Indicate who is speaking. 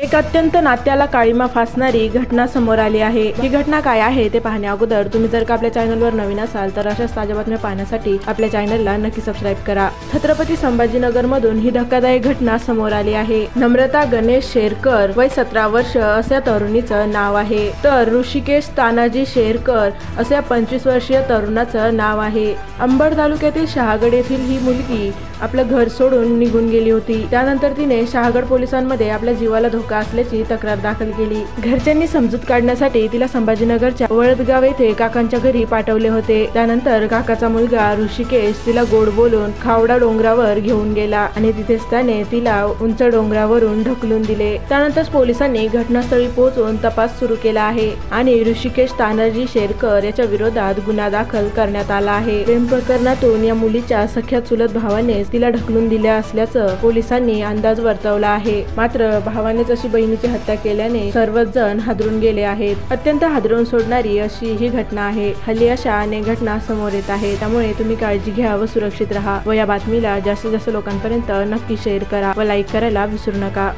Speaker 1: एक अत्यंत नात्याला काळीमा फासणारी घटना समोर आली आहे। ही घटना काय आहे ते पाहण्या अगोदर तुम्ही जर का आपल्या चॅनलवर नवीन असाल तर अशाच ताज्या बातम्या पाहण्यासाठी आपल्या चॅनलला नक्की सबस्क्राइब करा। छत्रपती संभाजीनगर मधून ही धक्कादायक घटना समोर आली आहे। नम्रता गणेश शेरकर वय 17 वर्ष अशा तरुणीचं नाव आहे, तर ऋषिकेश तानाजी शेरकर अशा 25 वर्षीय तरुणाचं नाव आहे। अंबड तालुक्यातील शहागड येथील ही मुलगी आपलं घर सोडून निघून गेली होती। त्यानंतर तिने शहागड पोलिसांमध्ये आपल्या जीवाला धोका असल्याची तक्रार दाखल केली। घरच्यांनी समजूत काढण्यासाठी तिला संभाजीनगरच्या वळदगाव येथे काकांच्या घरी पाठवले होते। त्यानंतर काकाचा मुलगा ऋषिकेश तिला गोड बोलून खावडा डोंगरावर घेऊन गेला आणि तिथेच त्याने तिला उंच डोंगरावरून ढकलून दिले। त्यानंतर पोलिसांनी घटनास्थळी पोहोचून तपास सुरू केला आहे आणि ऋषिकेश तानाजी शेरकर याच्या विरोधात गुन्हा दाखल करण्यात आला आहे। प्रेम प्रकरणातून या मुलीच्या सख्या चुलत भावाने तिला ढकलून दिले असल्याचं पोलिसांनी अंदाज वर्तवला आहे। मात्र भावानेच अशी बहिणीची हत्या केल्याने सर्वच जण हादरून गेले आहेत। अत्यंत हादरून सोडणारी अशी ही घटना आहे। हल्ली अशा अनेक घटना समोर येत आहेत, त्यामुळे तुम्ही काळजी घ्या व सुरक्षित राहा व या बातमीला जास्तीत जास्त लोकांपर्यंत नक्की शेअर करा व लाईक करायला विसरू नका।